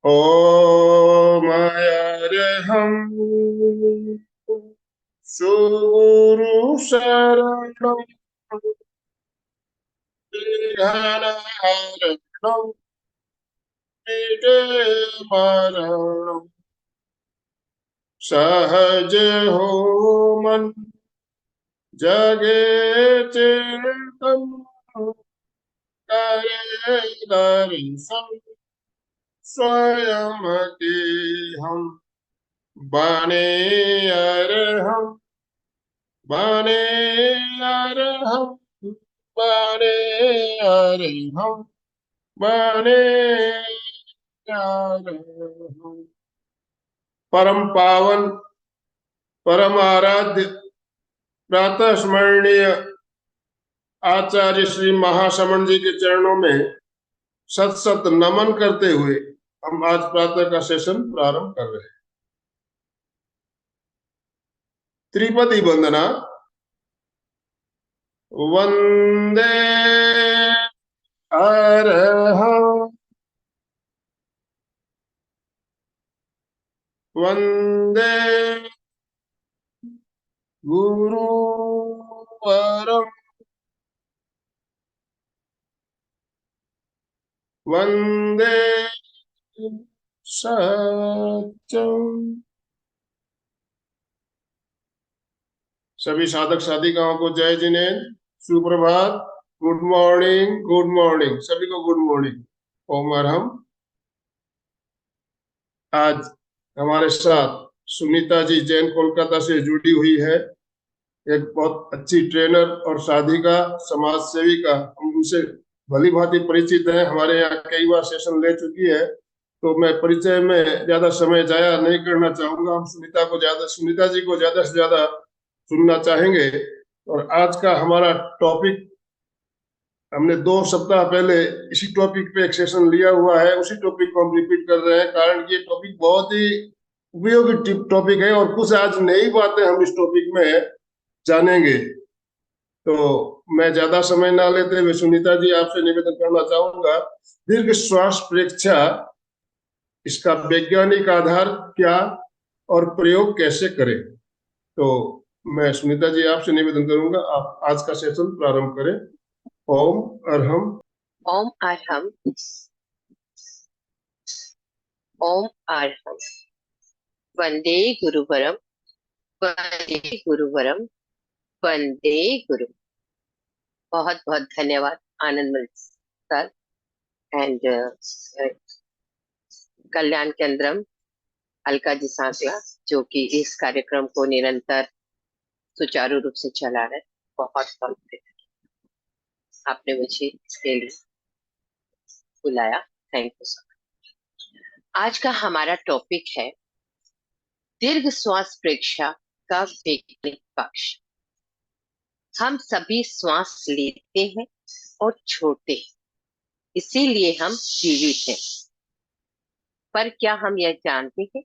ओम अरहं सुगुरु शरणं विघ्नहरणं मरणं सहज हो मन जगे चेतन करे दर्शन स्वयं के हम बने अरहं बने अरहं बने अरहं बने अरहं। परम पावन परम आराध्य प्रातः स्मरणीय आचार्य श्री महाश्रमण जी के चरणों में सत सत नमन करते हुए हम आज प्रातः का सेशन प्रारंभ कर रहे हैं। त्रिपदी वंदना। वंदे अरहं वंदे गुरुवरं वंदे सत्यम। सभी साधक साधिकाओं को जय जिनेन्द्र, सुप्रभात, गुड मॉर्निंग, गुड मॉर्निंग, सभी को गुड मॉर्निंग। ओम अरहम। आज हमारे साथ सुनीता जी जैन कोलकाता से जुड़ी हुई है। एक बहुत अच्छी ट्रेनर और साधिका, समाज सेविका। हम उनसे भली भांति परिचित हैं, हमारे यहाँ कई बार सेशन ले चुकी है, तो मैं परिचय में ज्यादा समय जाया नहीं करना चाहूंगा। हम सुनीता जी को ज्यादा से ज्यादा सुनना चाहेंगे। और आज का हमारा टॉपिक, हमने 2 सप्ताह पहले इसी टॉपिक पे एक सेशन लिया हुआ है, उसी टॉपिक को हम रिपीट कर रहे हैं, कारण कि ये टॉपिक बहुत ही उपयोगी टॉपिक है और कुछ आज नई बातें हम इस टॉपिक में जानेंगे। तो मैं ज्यादा समय ना लेते हुए सुनीता जी आपसे निवेदन करना चाहूंगा, दीर्घ श्वास प्रेक्षा, इसका वैज्ञानिक आधार क्या और प्रयोग कैसे करें। तो मैं सुनीता जी आपसे निवेदन करूंगा, आप आज का सेशन प्रारंभ करें। ओम अरहम। ओम अरहम। ओम अरहम। वंदे गुरुवरम वंदे गुरुवरम वंदे गुरु। बहुत बहुत धन्यवाद आनंद सर एंड कल्याण केंद्रम अलका जी सांसला, जो कि इस कार्यक्रम को निरंतर सुचारू रूप से चला रहे। बहुत बहुत आपने मुझे इसके लिए बुलाया, थैंक यू सर। आज का हमारा टॉपिक है दीर्घ श्वास प्रेक्षा का वैज्ञानिक पक्ष। हम सभी श्वास लेते हैं और छोड़ते हैं, इसीलिए हम जीवित हैं। पर क्या हम यह जानते हैं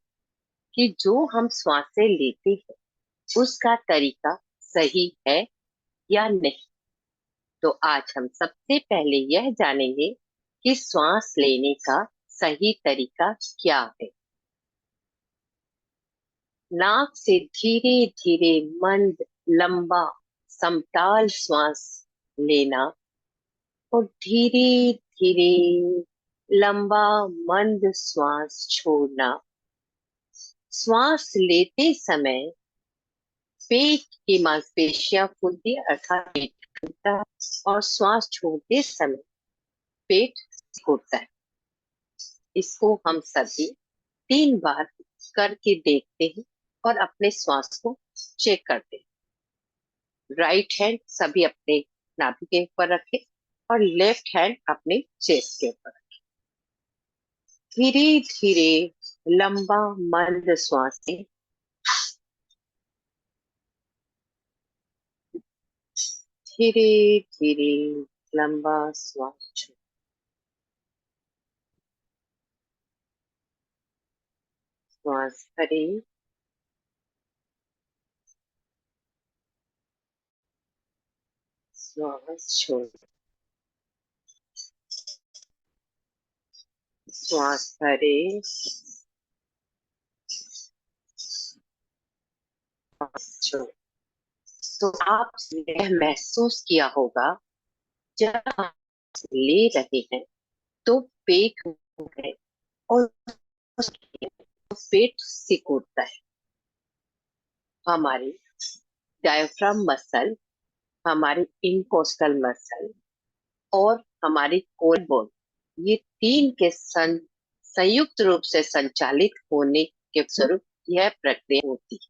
कि जो हम श्वासें लेते हैं उसका तरीका सही है या नहीं? तो आज हम सबसे पहले यह जानेंगे कि श्वास लेने का सही तरीका क्या है। नाक से धीरे धीरे मंद लंबा समताल श्वास लेना और धीरे धीरे लंबा मंद श्वास छोड़ना। श्वास लेते समय पेट की मांसपेशियां फूलती है, अर्थात पेट फूलता है, और श्वास छोड़ते समय पेट फूलता है। इसको हम सभी 3 बार करके देखते हैं और अपने श्वास को चेक करते हैं। राइट हैंड सभी अपने नाभि के ऊपर रखें और लेफ्ट हैंड अपने चेस्ट के ऊपर रखें। धीरे धीरे लंबा मंद श्वास लें। धीरे धीरे लंबा श्वास छोड़ें। श्वास भरें, श्वास छोड़ें। श्वास भरें, छोड़ें। तो आप यह महसूस किया होगा जब आप ले रहे हैं तो पेट है और पेट सिकुड़ता है। हमारी डायफ्राम मसल, हमारी इंकोस्टल मसल और हमारी कोर बोन, ये तीन के संयुक्त रूप से संचालित होने के स्वरूप यह प्रक्रिया होती है।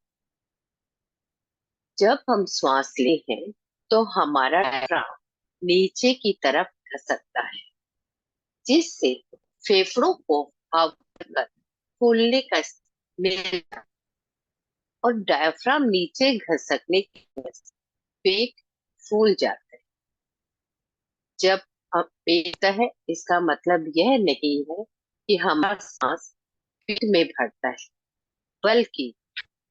जब हम श्वास ले हैं तो हमारा डायफ्राम नीचे की तरफ खसकता है, जिससे फेफड़ों को हवा कर फूलने का मिलता है और डायफ्राम नीचे घसकने की वजह से पेट फूल जाता है। जब हम पेट है, इसका मतलब यह नहीं है कि हमारा सांस पेट में भरता है, बल्कि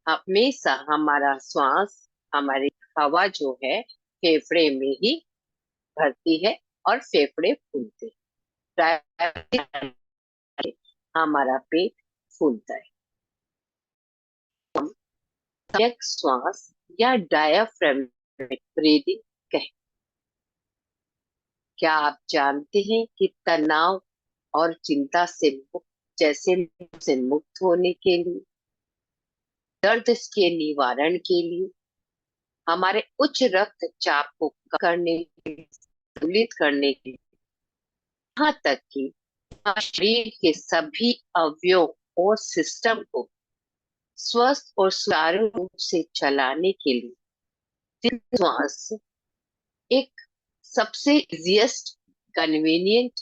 हमेशा हमारा श्वास, हमारी हवा जो है फेफड़े में ही भरती है और फेफड़े फूलते हैं। हमारा पेट फूलता है। हम सम्यक श्वास या डायाफ्रामिक ब्रीदिंग कहते हैं। क्या आप जानते हैं कि तनाव और चिंता से मुक्त होने के लिए, दर्द के निवारण के लिए, हमारे उच्च रक्तचाप को कम करने के लिए, संतुलित करने के लिए, यहाँ तक कि शरीर के सभी अवयवों और सिस्टम को स्वस्थ और सुचारू रूप से चलाने के लिए दीर्घ श्वास एक सबसे इजीएस्ट, कन्वीनियंट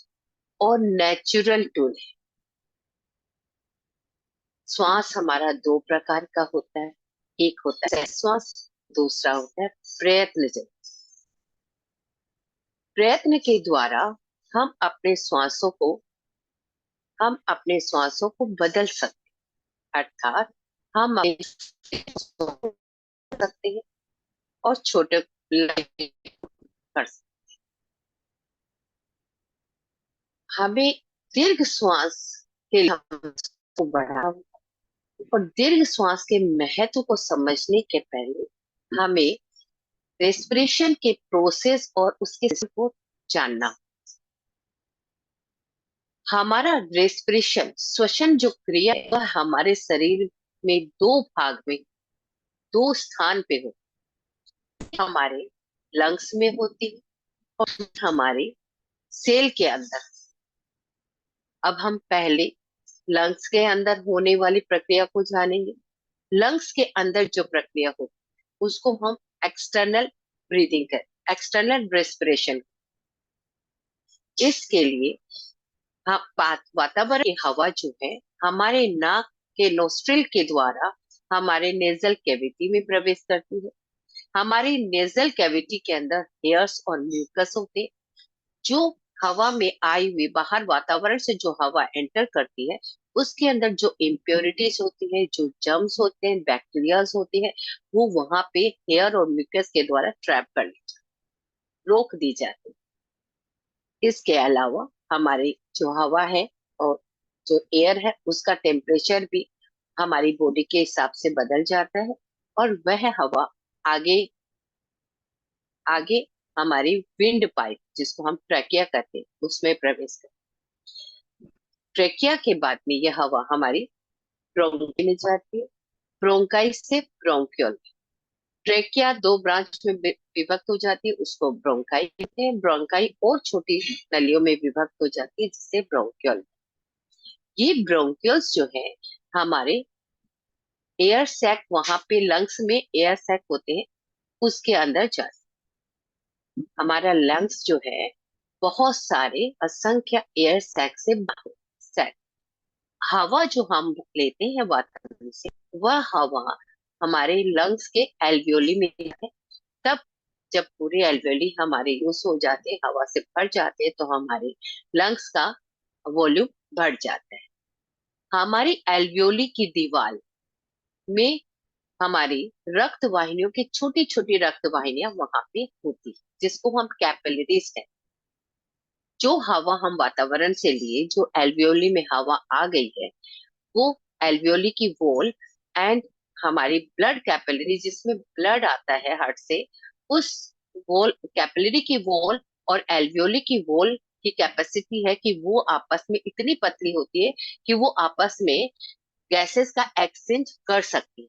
और नेचुरल टूल है। श्वास हमारा दो प्रकार का होता है, एक होता है श्वास, दूसरा होता है प्रयत्न। प्रयत्न के द्वारा हम अपने श्वासों को बदल सकते हैं, अर्थात हम अपने श्वासों को बदल सकते हैं और छोटे कर सकते हैं। हमें दीर्घ श्वास के लिए को बढ़ाना और दीर्घ श्वास के महत्व को समझने के पहले हमें रेस्पिरेशन के प्रोसेस और उसके को जानना। हमारा रेस्पिरेशन, श्वसन जो क्रिया है, वह हमारे शरीर में दो स्थान पे हो, हमारे लंग्स में होती है और हमारे सेल के अंदर। अब हम पहले लंग्स के अंदर होने वाली प्रक्रिया को जानेंगे। लंग्स के अंदर जो प्रक्रिया होती है उसको हम एक्सटर्नल ब्रीदिंग करें, एक्सटर्नल रेस्पिरेशन। इसके लिए वातावरण की हवा जो है हमारे नाक के नोस्ट्रिल के द्वारा हमारे नेजल कैविटी में प्रवेश करती है। हमारी नेजल कैविटी के अंदर हेयर्स और म्यूकस होते हैं, जो हवा में आई हुई बाहर वातावरण से जो हवा एंटर करती है उसके अंदर जो इम्प्योरिटीज होती है, जो जर्म्स होते हैं, बैक्टीरियाज होते हैं, वो वहां पे हेयर और म्यूकस के द्वारा ट्रैप कर ली जाती, रोक दी जाती। इसके अलावा हमारी जो हवा है और जो एयर है उसका टेम्परेचर भी हमारी बॉडी के हिसाब से बदल जाता है और वह हवा आगे आगे हमारी विंड पाइप, जिसको हम ट्रैकिया कहते हैं, उसमें प्रवेश करती। ट्रैकिया के बाद में यह हवा हमारी ब्रोंकी में जाती है, ब्रोंकाई से ब्रोंक्यूल। ट्रेकिया दो ब्रांच में विभक्त हो जाती है, उसको ब्रोंकाई कहते हैं। ब्रोंकाई और छोटी नलियों में विभक्त हो जाती है, जिससे ब्रोंक्यूल। ये ब्रोंक्यूल्स जो है हमारे एयर सैक, वहां पे लंग्स में एयर सैक होते हैं, उसके अंदर जाते। हमारा लंग्स जो है बहुत सारे असंख्य एयर सैक से सैक, हवा जो हम लेते हैं वातावरण से, वह हवा हमारे लंग्स के एल्वियोली में है। तब जब पूरे एल्वियोली हमारे यूज हो जाते हैं, हवा से भर जाते हैं, तो हमारे लंग्स का वॉल्यूम बढ़ जाता है। हमारी एल्वियोली की दीवार में हमारी रक्त वाहिनियों की छोटी छोटी रक्त वाहिनियां वहां पे होती है, जिसको हम कैपिलरीज कहते हैं। जो हवा हम वातावरण से लिए, जो एल्वियोली में हवा आ गई है, वो एल्वियोली की वॉल एंड हमारी ब्लड कैपिलरी जिसमें ब्लड आता है हार्ट से, उस वॉल, कैपिलरी की वॉल और एल्वियोली की वॉल की कैपेसिटी है कि वो आपस में इतनी पतली होती है कि वो आपस में गैसेस का एक्सचेंज कर सकती है।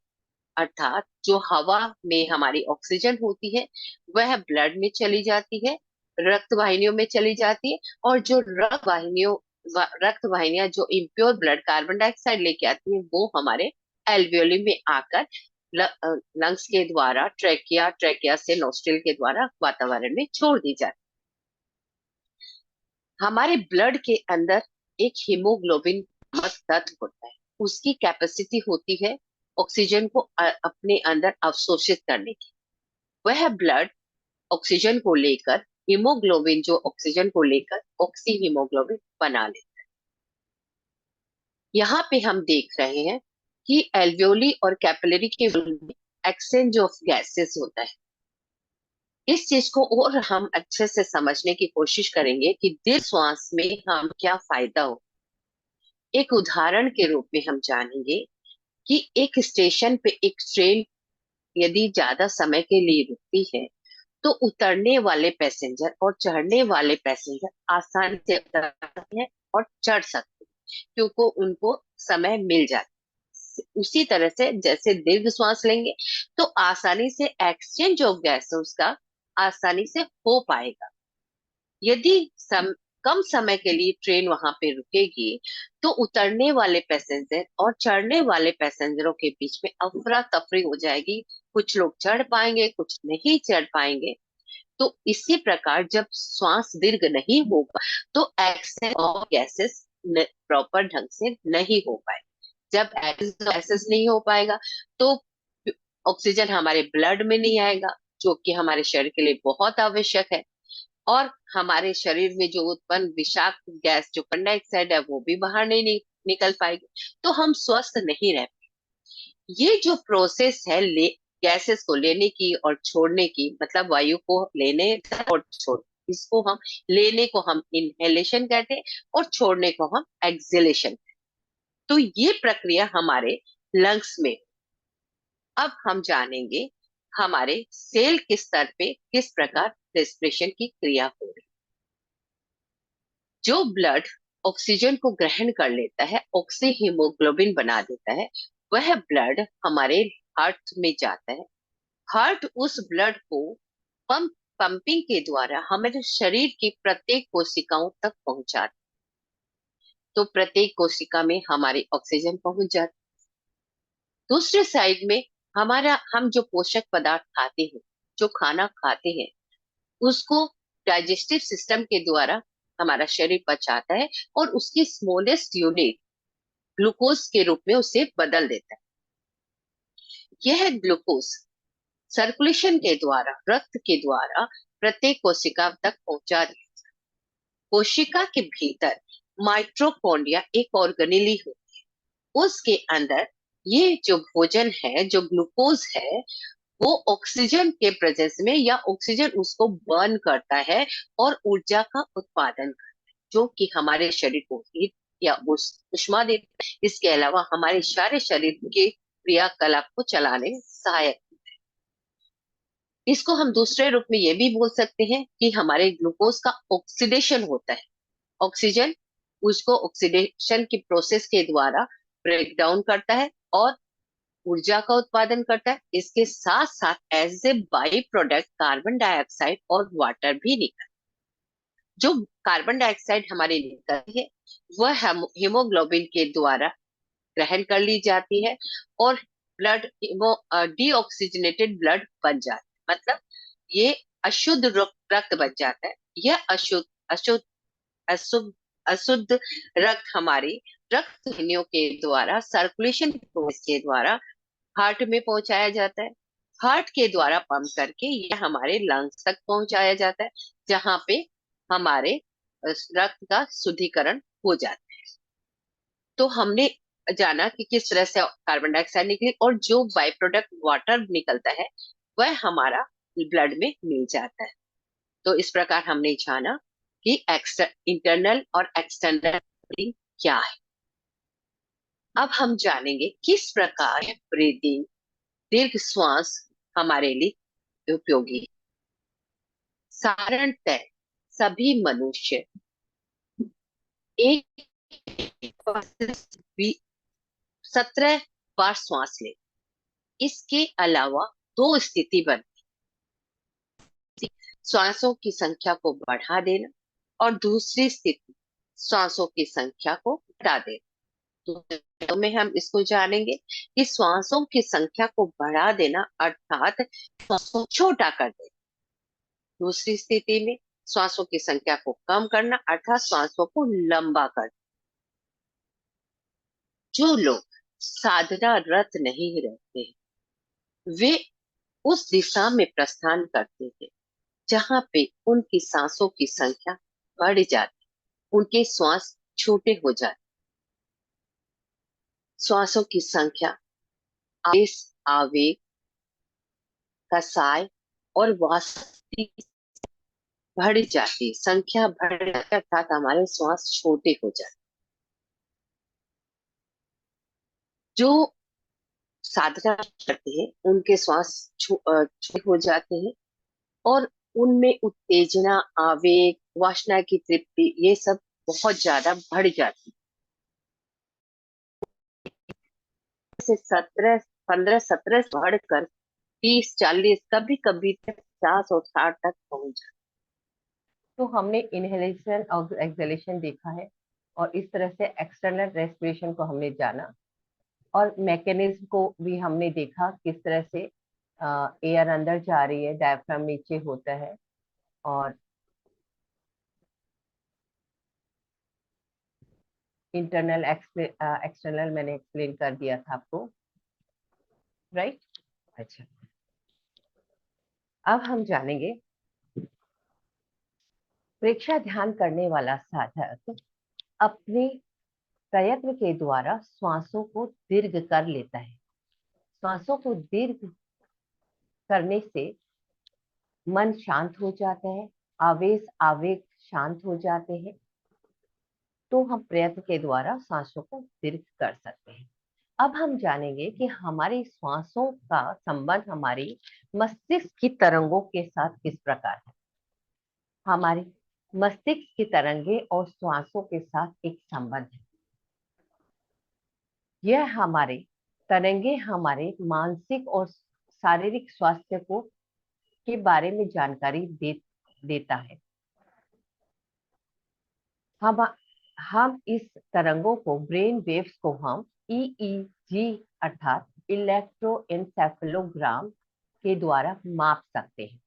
अर्थात जो हवा में हमारी ऑक्सीजन होती है वह ब्लड में चली जाती है, रक्त वाहिनियों में चली जाती है, और जो रक्त वाहिनियां जो इम्प्योर ब्लड कार्बन डाइऑक्साइड लेके आती है वो हमारे एल्वियोली में आकर लंग्स के द्वारा, ट्रेकिया से नोस्ट्रिल के द्वारा वातावरण में छोड़ दी जाती है। हमारे ब्लड के अंदर एक हीमोग्लोबिन नामक तत्व होता है, उसकी कैपेसिटी होती है ऑक्सीजन को अपने अंदर अवशोषित करने की। वह ब्लड ऑक्सीजन को लेकर, हीमोग्लोबिन जो ऑक्सीजन को लेकर ऑक्सी हीमोग्लोबिन बना ले। यहाँ पे हम देख रहे हैं कि एल्वियोली और कैपिलरी के में एक्सचेंज ऑफ गैसेस होता है। इस चीज को और हम अच्छे से समझने की कोशिश करेंगे कि दीर्घ श्वास में हम क्या फायदा हो। एक उदाहरण के रूप में हम जानेंगे कि एक स्टेशन पे एक ट्रेन यदि ज्यादा समय के लिए रुकती है तो उतरने वाले पैसेंजर और चढ़ने वाले पैसेंजर आसानी से उतर सकते हैं और चढ़ सकते हैं क्योंकि उनको समय मिल जाता है। उसी तरह से जैसे दीर्घ श्वास लेंगे तो आसानी से एक्सचेंज ऑफ गैसेस का आसानी से हो पाएगा। यदि कम समय के लिए ट्रेन वहां पे रुकेगी तो उतरने वाले पैसेंजर और चढ़ने वाले पैसेंजरों के बीच में अफरा तफरी हो जाएगी। कुछ लोग चढ़ पाएंगे, कुछ नहीं चढ़ पाएंगे। तो इसी प्रकार जब श्वास दीर्घ नहीं होगा तो एक्सेस ऑफ गैसेस प्रॉपर ढंग से नहीं हो पाए। जब एक्सेस नहीं हो पाएगा तो ऑक्सीजन हमारे ब्लड में नहीं आएगा, जो कि हमारे शरीर के लिए बहुत आवश्यक है। और हमारे शरीर में जो उत्पन्न विषाक्त गैस जो कार्बन डाइऑक्साइड है वो भी बाहर नहीं निकल पाएगी, तो हम स्वस्थ नहीं रह। ये जो प्रोसेस है गैसेस को लेने की और छोड़ने की, मतलब वायु को लेने और छोड़, इसको हम लेने को हम इनहेलेशन कहते हैं और छोड़ने को हम एक्सहेलेशन। तो ये प्रक्रिया हमारे लंग्स में। अब हम जानेंगे हमारे सेल के स्तर पे किस प्रकार रेस्पिरेशन की क्रिया हो रही। जो ब्लड ऑक्सीजन को ग्रहण कर लेता है, ऑक्सी हीमोग्लोबिन बना देता है, वह ब्लड हमारे हार्ट में जाता है। हार्ट उस ब्लड को पंपिंग के द्वारा हमारे शरीर की प्रत्येक कोशिकाओं तक पहुंचाता है। तो प्रत्येक कोशिका में हमारी ऑक्सीजन पहुंच जाती है। दूसरे साइड में हम जो पोषक पदार्थ खाते हैं, जो खाना खाते हैं, उसको डाइजेस्टिव सिस्टम के द्वारा हमारा शरीर पचाता है और उसकी स्मॉलेस्ट यूनिट ग्लूकोज के रूप में उसे बदल देता है। यह ग्लूकोज सर्कुलेशन के द्वारा, रक्त के द्वारा प्रत्येक कोशिका तक पहुंचा दिया। कोशिका के भीतर माइटोकॉन्ड्रिया एक ऑर्गेनेली होती है। उसके अंदर ये जो भोजन है, जो ग्लूकोज है, वो ऑक्सीजन के प्रेजेंस में या ऑक्सीजन उसको बर्न करता है और ऊर्जा का उत्पादन करता है, जो कि हमारे शरीर को हीट या ऊष्मा देता है। इसके अलावा हमारे सारे शरीर के क्रियाकलाप को चलाने में सहायक। इसको हम दूसरे रूप में ये भी बोल सकते हैं कि हमारे ग्लूकोज का ऑक्सीडेशन होता है। ऑक्सीजन उसको ऑक्सीडेशन की प्रोसेस के द्वारा ब्रेक डाउन करता है और ऊर्जा का उत्पादन करता है। इसके साथ साथ as a by product carbon dioxide और वाटर भी निकलता है। जो कार्बन डाइऑक्साइड हमारे निकलती है वह हीमोग्लोबिन के द्वारा ग्रहण कर ली जाती है और ब्लड डीऑक्सीजनेटेड ब्लड बन जाता है। मतलब ये अशुद्ध रक्त बन जाता है। यह अशुद्ध अशुद्ध अशुद्ध अशुद्ध रक्त हमारी रक्त वाहिनियों के द्वारा, सर्कुलेशन प्रोसेस के द्वारा हार्ट में पहुंचाया जाता है। हार्ट के द्वारा पंप करके यह हमारे लंग्स तक पहुंचाया जाता है, जहां पे हमारे रक्त का शुद्धिकरण हो जाता है। तो हमने जाना कि किस तरह से कार्बन डाइऑक्साइड निकली और जो बाई प्रोडक्ट वाटर निकलता है वह हमारा ब्लड में मिल जाता है। तो इस प्रकार हमने जाना कि इंटरनल और एक्सटर्नल क्या है। अब हम जानेंगे किस प्रकार ब्रीदिंग, दीर्घ श्वास हमारे लिए उपयोगी है। साधारणतः सभी मनुष्य एक 17 बार श्वास ले। इसके अलावा दो स्थिति बनती, श्वासों की संख्या को बढ़ा देना और दूसरी स्थिति श्वासों की संख्या को घटा देना। तो में हम इसको जानेंगे कि श्वासों की संख्या को बढ़ा देना अर्थात श्वासों को छोटा कर देना। दूसरी स्थिति में श्वासों की संख्या को कम करना अर्थात श्वासों को लंबा कर देना। जो लोग साधना रत नहीं रहते वे उस दिशा में प्रस्थान करते हैं जहां पे उनकी सांसों की संख्या बढ़ जाती, उनके श्वास छोटे हो जाते। श्वासों की संख्या आवेश, आवेग, कसाय और वासना बढ़ जाती, संख्या बढ़ जाती अर्थात हमारे श्वास छोटे हो जाते। जो साधना करते हैं उनके श्वास छोटे हो जाते हैं और उनमें उत्तेजना, आवेग, वासना की तृप्ति ये सब बहुत ज्यादा बढ़ जाती है। 15-17 बढ़कर 30-40 कभी कभी 50 और 60 तक पहुंच जाती। तो हमने इनहेलेशन और एक्सहेलेशन देखा है और इस तरह से एक्सटर्नल रेस्पिरेशन को हमने जाना और मैकेनिज्म को भी हमने देखा किस तरह से एयर अंदर जा रही है, डायफ्राम नीचे होता है और इंटरनल एक्सटर्नल मैंने एक्सप्लेन कर दिया था आपको, राइट। अच्छा, अब हम जानेंगे प्रेक्षा ध्यान करने वाला साधक अपने प्रयत्न के द्वारा श्वासों को दीर्घ कर लेता है। श्वासों को दीर्घ करने से मन शांत हो जाता है, आवेश आवेग शांत हो जाते हैं। तो हम प्रयत्न के द्वारा सांसों को दीर्घ कर सकते हैं। अब हम जानेंगे कि हमारी श्वासों का संबंध हमारी मस्तिष्क की तरंगों के साथ किस प्रकार है। हमारी मस्तिष्क की तरंगे और श्वासों के साथ एक संबंध है। यह हमारे तरंगे हमारे मानसिक और शारीरिक स्वास्थ्य को के बारे में जानकारी देता है। हम इस तरंगों को, ब्रेन वेव्स को हम EEG अर्थात इलेक्ट्रोएन्सेफेलोग्राम के द्वारा माप सकते हैं।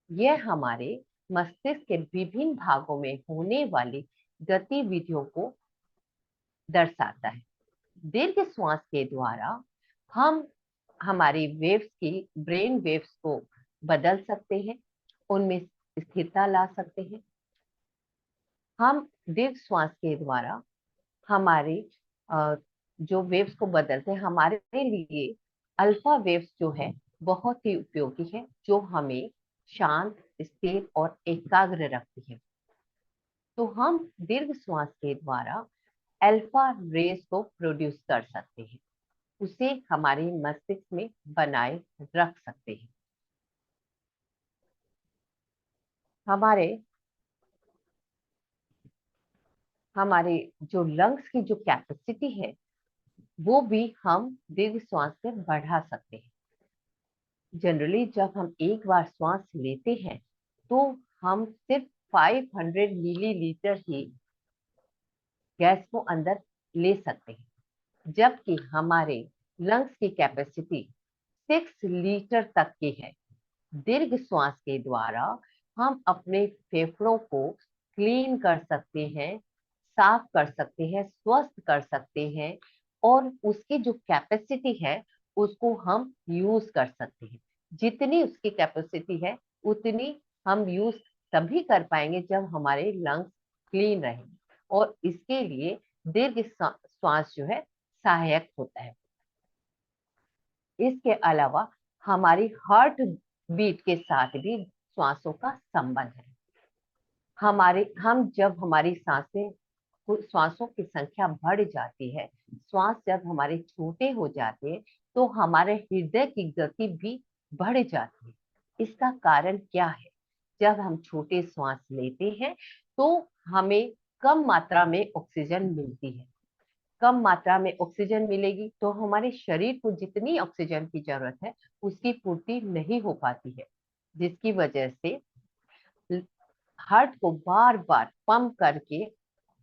यह हमारे मस्तिष्क के विभिन्न भागों में होने वाली गतिविधियों को दर्शाता है। दीर्घ श्वास के द्वारा हम हमारी वेव्स की, ब्रेन वेव्स को बदल सकते हैं, उनमें स्थिरता ला सकते हैं। हम दीर्घ श्वास के द्वारा हमारे जो वेव्स को बदलते हैं, हमारे लिए अल्फा वेव्स जो है बहुत ही उपयोगी है, जो हमें शांत, स्थिर और एकाग्र रखती है। तो हम दीर्घ श्वास के द्वारा अल्फा रेस को प्रोड्यूस कर सकते हैं, उसे हमारे मस्तिष्क में बनाए रख सकते हैं। हमारे जो लंग्स की जो कैपेसिटी है वो भी हम दीर्घ श्वास से बढ़ा सकते हैं। जनरली जब हम एक बार श्वास लेते हैं तो हम सिर्फ 500 मिलीलीटर ही गैस को अंदर ले सकते हैं, जबकि हमारे लंग्स की कैपेसिटी 6 लीटर तक की है। दीर्घ श्वास के द्वारा हम अपने फेफड़ों को क्लीन कर सकते हैं, साफ कर सकते हैं, स्वस्थ कर सकते हैं और उसकी जो कैपेसिटी है उसको हम यूज कर सकते हैं। जितनी उसकी कैपेसिटी है उतनी हम यूज तभी कर पाएंगे जब हमारे लंग्स क्लीन रहेंगे और इसके लिए दीर्घ श्वास जो है सहायक होता है। इसके अलावा हमारी हार्ट बीट के साथ भी श्वासों का संबंध है। हम जब हमारी श्वासों की संख्या बढ़ जाती है, श्वास जब हमारे छोटे हो जाते हैं, तो हमारे हृदय की गति भी बढ़ जाती है। इसका कारण क्या है? जब हम छोटे श्वास लेते हैं तो हमें कम मात्रा में ऑक्सीजन मिलती है। कम मात्रा में ऑक्सीजन मिलेगी तो हमारे शरीर को जितनी ऑक्सीजन की जरूरत है उसकी पूर्ति नहीं हो पाती है, जिसकी वजह से हार्ट को बार बार पंप करके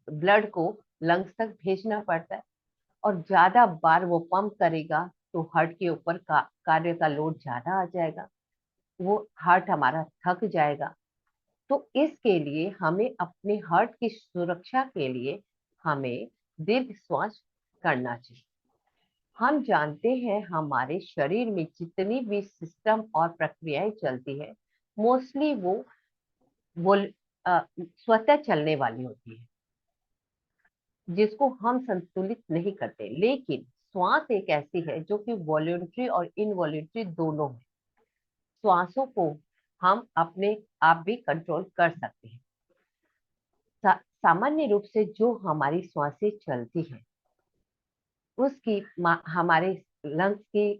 ब्लड को लंग्स तक भेजना पड़ता है, और ज्यादा बार वो पंप करेगा तो हार्ट के ऊपर कार्य का लोड ज्यादा आ जाएगा, वो हार्ट हमारा थक जाएगा। तो इसके लिए हमें अपने हार्ट की सुरक्षा के लिए हमें दीर्घ श्वास करना चाहिए। हम जानते हैं हमारे शरीर में जितनी भी सिस्टम और प्रक्रियाएं चलती है, मोस्टली वो स्वतः चलने वाली होती है, जिसको हम संतुलित नहीं करते। लेकिन श्वास एक ऐसी है जो कि वॉलंटरी और इनवॉलंटरी दोनों है। श्वासों को हम अपने आप भी कंट्रोल कर सकते हैं। सामान्य रूप से जो हमारी श्वासें चलती है उसकी हमारे लंग्स की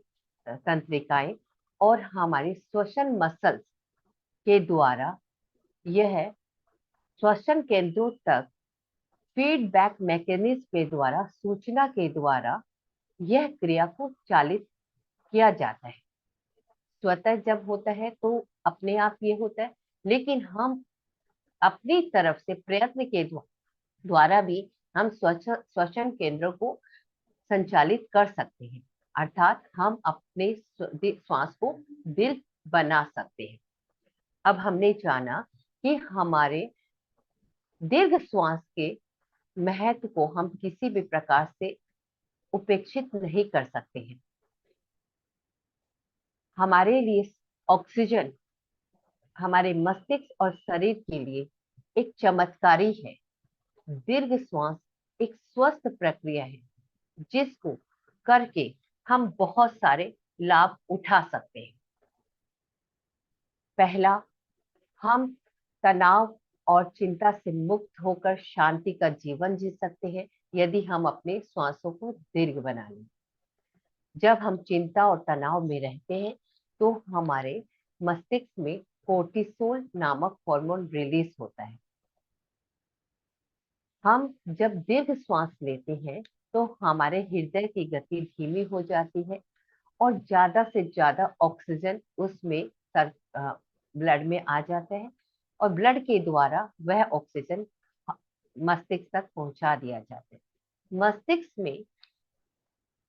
तंत्रिकाएं और हमारे श्वसन मसल्स के द्वारा यह श्वसन केंद्रों तक फीडबैक मैकेनिज्म के द्वारा, सूचना के द्वारा यह क्रिया को चालित किया जाता है। स्वतः जब होता है तो अपने आप ये होता है, लेकिन हम अपनी तरफ से प्रयत्न के द्वारा भी हम श्वसन केंद्र को संचालित कर सकते हैं, अर्थात हम अपने श्वास को दीर्घ बना सकते हैं। अब हमने जाना कि हमारे दीर्घ श्वास के महत्व को हम किसी भी प्रकार से उपेक्षित नहीं कर सकते हैं। हमारे लिए ऑक्सीजन हमारे मस्तिष्क और शरीर के लिए एक चमत्कारी है। दीर्घ श्वास एक स्वस्थ प्रक्रिया है जिसको करके हम बहुत सारे लाभ उठा सकते हैं। पहला, हम तनाव और चिंता से मुक्त होकर शांति का जीवन जी सकते हैं यदि हम अपने श्वासों को दीर्घ बना लें। जब हम चिंता और तनाव में रहते हैं तो हमारे मस्तिष्क में कोर्टिसोल नामक हार्मोन रिलीज होता है। हम जब दीर्घ श्वास लेते हैं तो हमारे हृदय की गति धीमी हो जाती है और ज्यादा से ज्यादा ऑक्सीजन उसमें ब्लड में आ जाता है, और ब्लड के द्वारा वह ऑक्सीजन मस्तिष्क तक पहुंचा दिया जाता है। मस्तिष्क में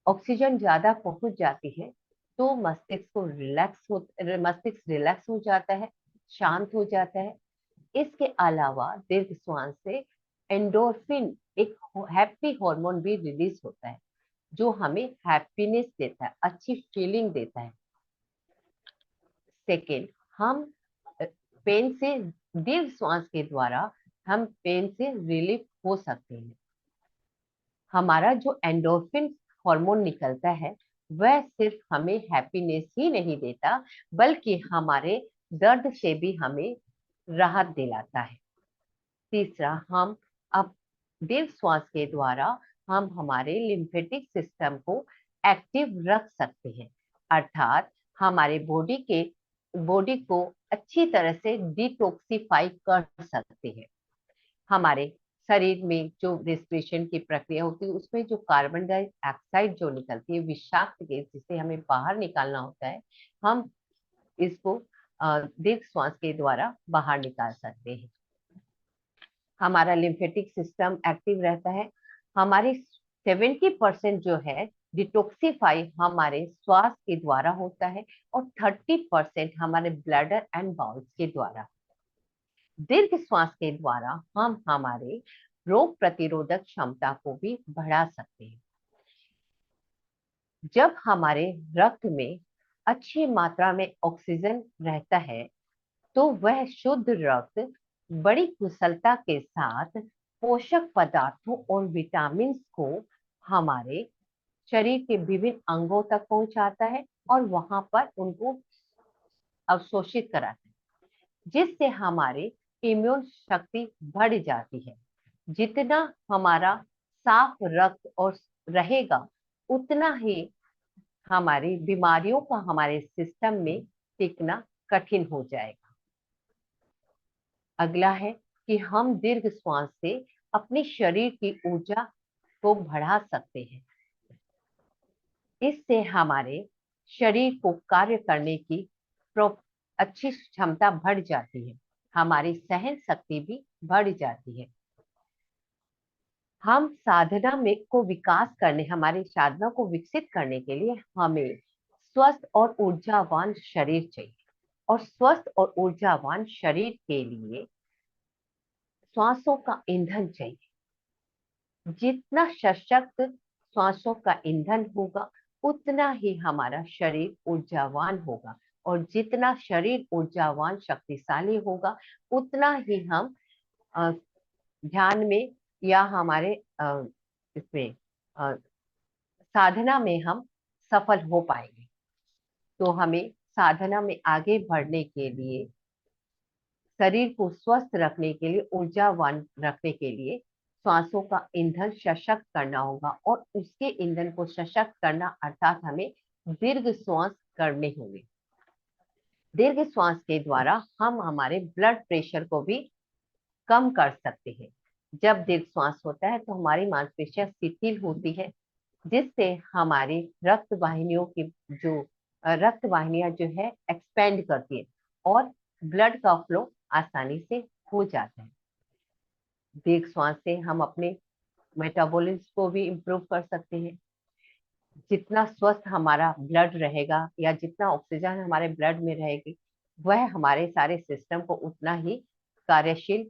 ऑक्सीजन ज्यादा पहुंच जाती है तो मस्तिष्क रिलैक्स हो जाता है, शांत हो जाता है। इसके अलावा दीर्घ श्वास से एंडोर्फिन, एक हैप्पी हार्मोन भी रिलीज होता है जो हमें हैप्पीनेस देता है, अच्छी फीलिंग देता है। सेकेंड, हम पेन से दीर्घ श्वास के द्वारा हम पेन से रिलीफ हो सकते हैं। हमारा जो एंडोर्फिन हार्मोन निकलता है वह सिर्फ हमें हैप्पीनेस ही नहीं देता बल्कि हमारे दर्द से भी हमें राहत दिलाता है। तीसरा, हम अब दीर्घ श्वास के द्वारा हम हमारे लिम्फेटिक सिस्टम को एक्टिव रख सकते हैं, अर्थात हमारे बॉडी को अच्छी तरह से डिटॉक्सिफाई कर सकते हैं। हमारे शरीर में जो रेस्पिरेशन की प्रक्रिया होती है उसमें जो कार्बन डाइऑक्साइड जो निकलती है, विषाक्त गैस जिसे हमें बाहर निकालना होता है, हम इसको दीर्घ श्वास के द्वारा बाहर निकाल सकते हैं। हमारा लिम्फेटिक सिस्टम एक्टिव रहता है। हमारे 70% जो है डिटॉक्सिफाई हमारे श्वास के द्वारा होता है और 30% हमारे ब्लैडर एंड बाउल्स के द्वारा। दीर्घ श्वास के द्वारा हम हमारे रोग प्रतिरोधक क्षमता को भी बढ़ा सकते हैं। जब हमारे रक्त में अच्छी मात्रा में ऑक्सीजन रहता है तो वह शुद्ध रक्त बड़ी कुशलता के साथ पोषक पदार्थों और विटामिन को हमारे शरीर के विभिन्न अंगों तक पहुंचाता है और वहां पर उनको अवशोषित कराता है, जिससे हमारे इम्यून शक्ति बढ़ जाती है। जितना हमारा साफ रक्त और रहेगा, उतना ही हमारी बीमारियों का हमारे सिस्टम में टिकना कठिन हो जाएगा। अगला है कि हम दीर्घ श्वास से अपने शरीर की ऊर्जा को बढ़ा सकते हैं। इससे हमारे शरीर को कार्य करने की अच्छी क्षमता बढ़ जाती है, हमारी सहन शक्ति भी बढ़ जाती है। हम साधना में को विकास करने, हमारी साधना को विकसित करने के लिए हमें स्वस्थ और ऊर्जावान शरीर चाहिए, और स्वस्थ और ऊर्जावान शरीर के लिए श्वासों का ईंधन चाहिए। जितना सशक्त श्वासों का ईंधन होगा, उतना ही हमारा शरीर ऊर्जावान होगा, और जितना शरीर ऊर्जावान शक्तिशाली होगा, उतना ही हम ध्यान में या हमारे इसमें साधना में हम सफल हो पाएंगे। तो हमें साधना में आगे बढ़ने के लिए, शरीर को स्वस्थ रखने के लिए, ऊर्जावान रखने के लिए श्वासों का ईंधन सशक्त करना होगा, और उसके ईंधन को सशक्त करना अर्थात हमें दीर्घ श्वास करने होंगे। दीर्घ श्वास के द्वारा हम हमारे ब्लड प्रेशर को भी कम कर सकते हैं। जब दीर्घ श्वास होता है तो हमारी मांसपेशियां शिथिल होती है, जिससे हमारी रक्त वाहिनियों की जो रक्त वाहिनियां जो है एक्सपेंड करती है, और ब्लड का फ्लो आसानी से हो जाता है। दीर्घ श्वास से हम अपने मेटाबॉलिज्म को भी इम्प्रूव कर सकते हैं। जितना स्वस्थ हमारा ब्लड रहेगा या जितना ऑक्सीजन हमारे ब्लड में रहेगी, वह हमारे सारे सिस्टम को उतना ही कार्यशील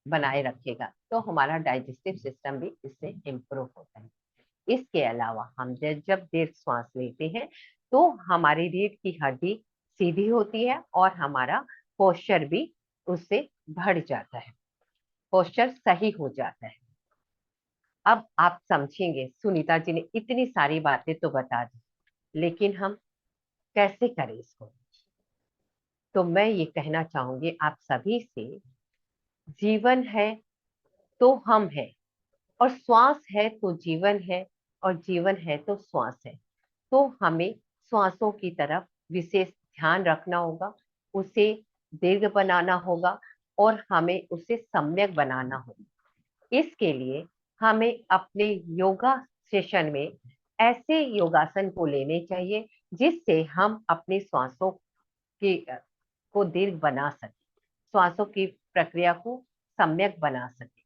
बनाए रखेगा। तो हमारा डाइजेस्टिव सिस्टम भी इससे इम्प्रूव होता है। इसके अलावा हम जब दीर्घ श्वास लेते हैं तो हमारी रीढ़ की हड्डी सीधी होती है, और हमारा पोस्चर भी उससे बढ़ जाता है, पोस्चर सही हो जाता है। अब आप समझेंगे, सुनीता जी ने इतनी सारी बातें तो बता दी, लेकिन हम कैसे करें इसको? तो मैं ये कहना चाहूंगी आप सभी से, जीवन है तो हम है, और श्वास है तो जीवन है, और जीवन है तो श्वास है। तो हमें श्वासों की तरफ विशेष ध्यान रखना होगा, उसे दीर्घ बनाना होगा, और हमें उसे सम्यक बनाना होगा। इसके लिए हमें अपने योगा सेशन में ऐसे योगासन को लेने चाहिए जिससे हम अपने श्वासों की को दीर्घ बना सकें, श्वासों की प्रक्रिया को सम्यक बना सकें।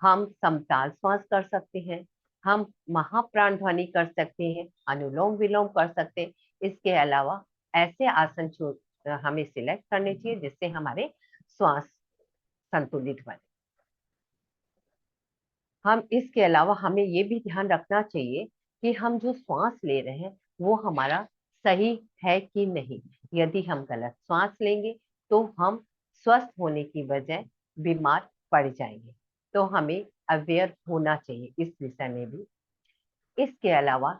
हम समताल श्वास कर सकते हैं, हम महाप्राण ध्वनि कर सकते हैं, अनुलोम विलोम कर सकते हैं। इसके अलावा ऐसे आसन हमें सिलेक्ट करने चाहिए जिससे हमारे श्वास संतुलित बने। हम इसके अलावा हमें ये भी ध्यान रखना चाहिए कि हम जो श्वास ले रहे हैं वो हमारा सही है कि नहीं। यदि हम गलत श्वास लेंगे तो हम स्वस्थ होने की बजाय बीमार पड़ जाएंगे। तो हमें अवेयर होना चाहिए इस विषय में भी। इसके अलावा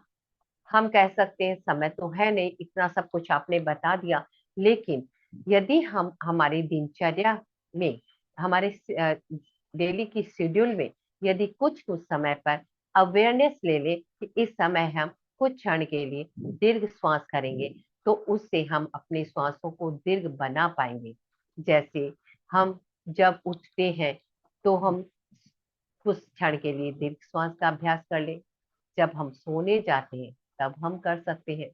हम कह सकते हैं, समय तो है नहीं, इतना सब कुछ आपने बता दिया, लेकिन यदि हम हमारी दिनचर्या में, हमारे डेली की शेड्यूल में यदि कुछ कुछ समय पर अवेयरनेस ले ले कि इस समय हम कुछ क्षण के लिए दीर्घ श्वास करेंगे, तो उससे हम अपने श्वासों को दीर्घ बना पाएंगे। जैसे हम जब उठते हैं तो हम कुछ क्षण के लिए दीर्घ श्वास का अभ्यास कर ले, जब हम सोने जाते हैं तब हम कर सकते हैं,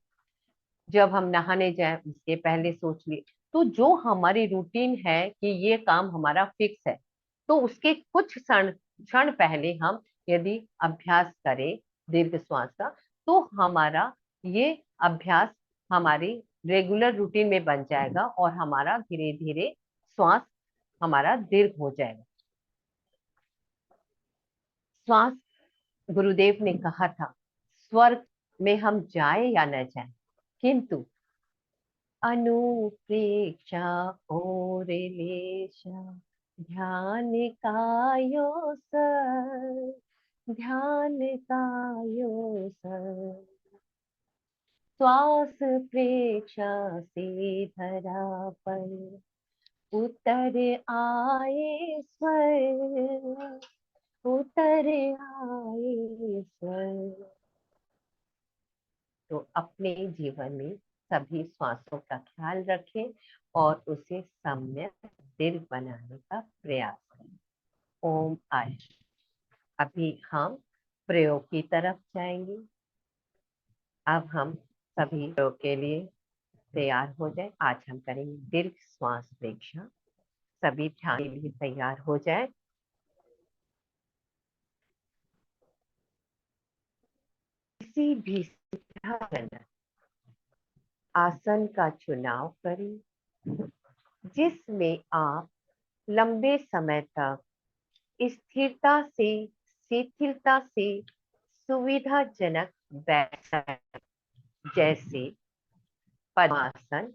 जब हम नहाने जाएं उसके पहले सोच लिए। तो जो हमारी रूटीन है कि ये काम हमारा फिक्स है, तो उसके कुछ क्षण क्षण पहले हम यदि अभ्यास करें दीर्घ श्वास का, तो हमारा ये अभ्यास हमारी रेगुलर रूटीन में बन जाएगा, और हमारा धीरे धीरे श्वास हमारा दीर्घ हो जाएगा। श्वास, गुरुदेव ने कहा था, स्वर्ग में हम जाए या न जाए, किंतु अनुप्रेक्षा और लेशा ध्यान कायो सर, ध्यान कायो सर, श्वास प्रेक्षा से धरा पर उतर आए स्वर, उतर आए स्वर। तो अपने जीवन में सभी श्वासों का ख्याल रखें और उसे सम्यक दीर्घ बनाने का प्रयास करें। ओम आय। अभी हम प्रयोग की तरफ जाएंगे। अब हम सभी प्रयोग के लिए तैयार हो जाए। आज हम करेंगे दीर्घ श्वास प्रेक्षण। सभी ध्यान के लिए तैयार हो जाए। किसी भी सुविधाजनक आसन का चुनाव करें जिसमें आप लंबे समय तक स्थिरता से शिथिलता से सुविधाजनक बैठ सकें, जैसे पद्मासन,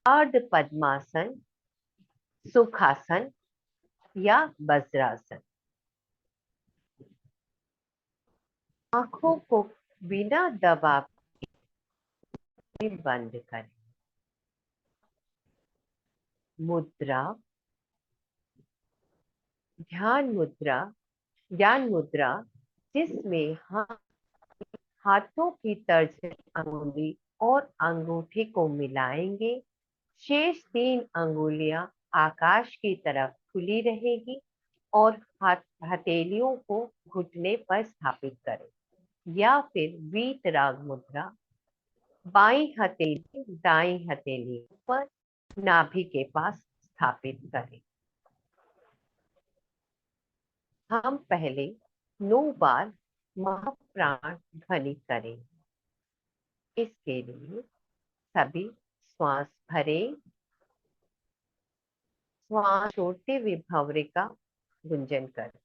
अर्ध पद्मासन, सुखासन या वज्रासन। आंखों को बिना दबाव के बंद करें। मुद्रा ध्यान मुद्रा जिसमें हाथों की तर्जनी अंगुली और अंगूठे को मिलाएंगे। शेष 3 अंगुलियां आकाश की तरफ खुली रहेगी और हथेलियों को घुटने पर स्थापित करें, या फिर वीतराग मुद्रा। बाईं हथेली दाईं हथेली पर नाभि के पास स्थापित करें। हम पहले 9 बार महाप्राण ध्वनि करें। इसके लिए सभी श्वास भरें, श्वास छोड़ते हुए भंवरे का गुंजन करें।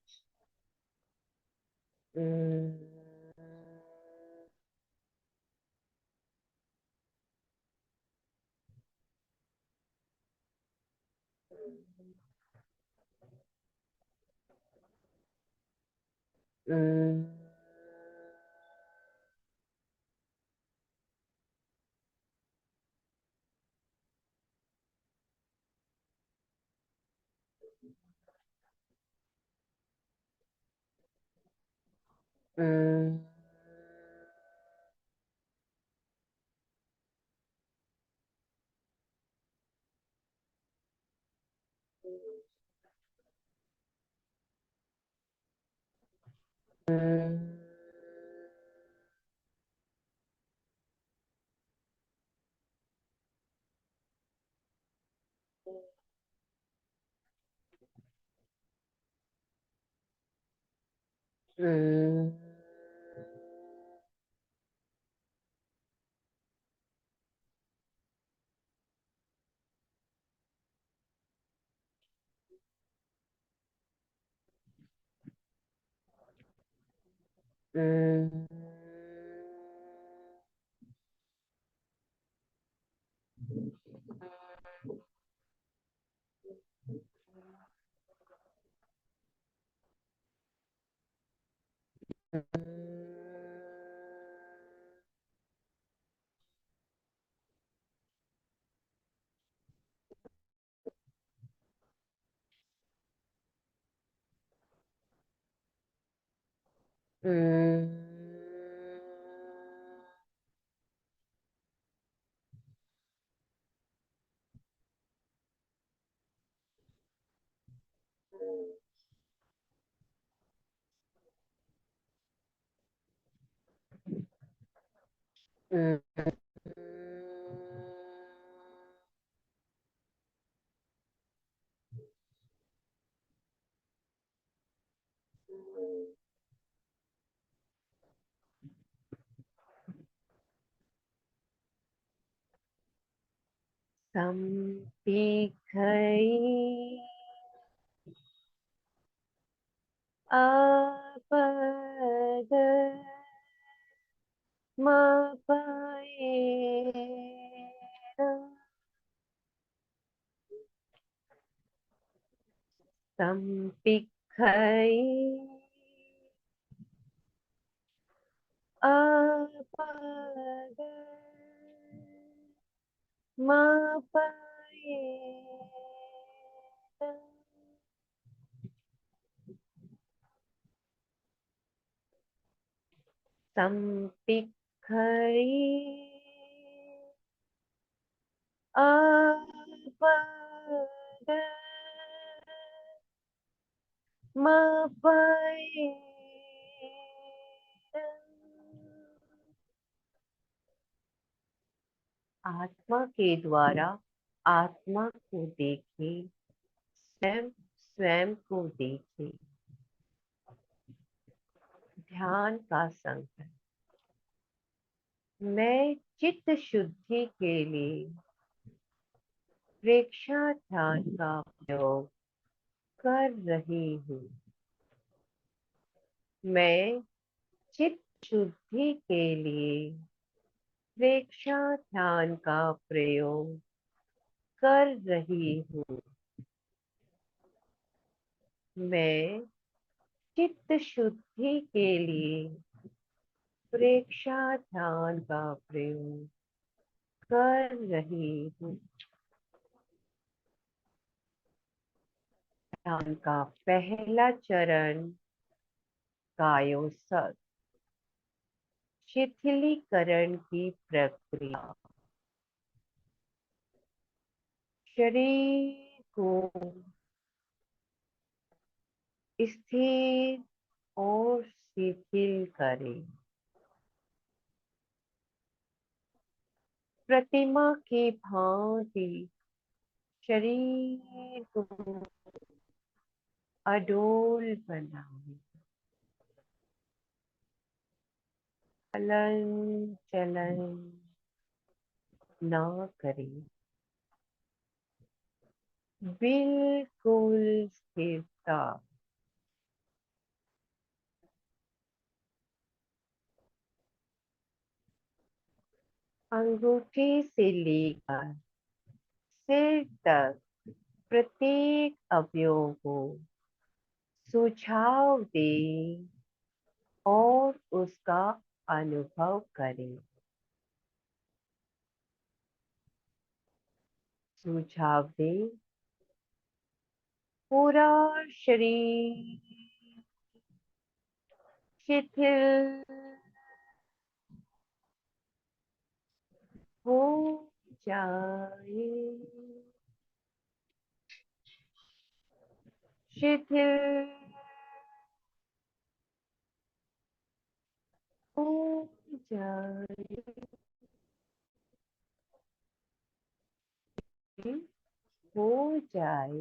संपिखई अपद मपयेर। संपिखई अपद मपयेर। संपिखरी अपद मपय आत्मा के द्वारा आत्मा को देखे, स्वयं स्वयं को देखे। ध्यान का संकल्प। मैं चित्त शुद्धि के लिए प्रेक्षा ध्यान का प्रयोग कर रही हूँ। मैं चित्त शुद्धि के लिए प्रेक्षा ध्यान का प्रयोग कर रही हूँ। मैं चित्त शुद्धि के लिए प्रेक्षा ध्यान का प्रयोग कर रही हूँ। ध्यान का पहला चरण कायोसत, शिथिलीकरण की प्रक्रिया। शरीर को स्थिर और शिथिल करें। प्रतिमा की भांति शरीर को अडोल बनाएं। हलन चलन ना करें। बिल्कुल स्थिरता। अंगूठी से लेकर सिर तक प्रत्येक अवयव को सुझाव दें और उसका अनुभव करें। सुझाव दें। पूरा शरीर शिथिल हो जाए। शिथिल हो जाए। हो जाए।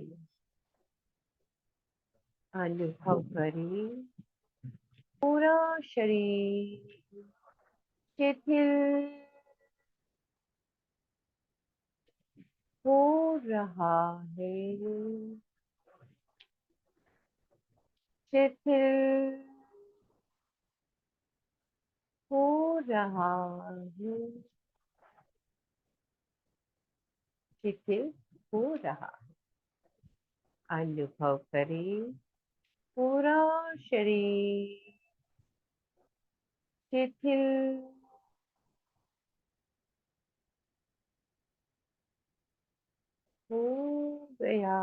अनुभव करें। पूरा शरीर शिथिल हो रहा है। शिथिल हो रहा है। शिथिल हो रहा है। अनुभव करें। पूरा शरीर शिथिल हो गया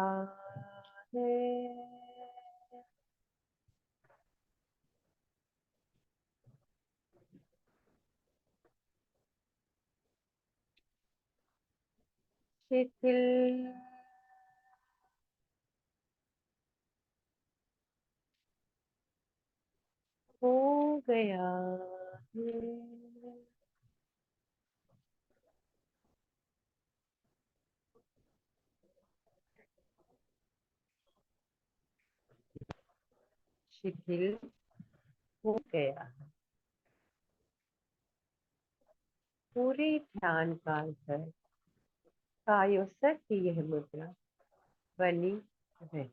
है। शिथिल हो गया है। शिथिल हो गया है। पूरे ध्यान काल पर कायोसर की यह मुद्रा बनी रहे।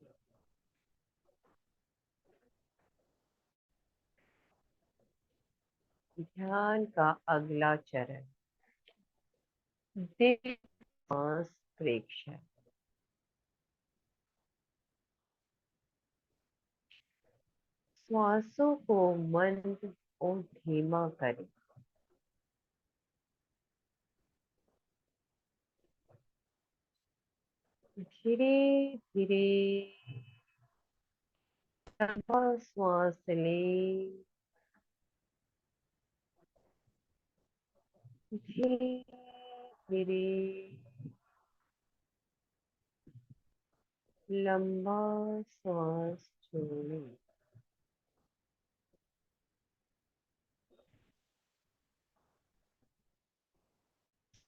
ध्यान का अगला चरण दिव्य श्वास प्रेक्षण। श्वासों को मंद और धीमा करें। धीरे धीरे लंबा श्वास लें। धीरे धीरे लंबा श्वास छोड़ें।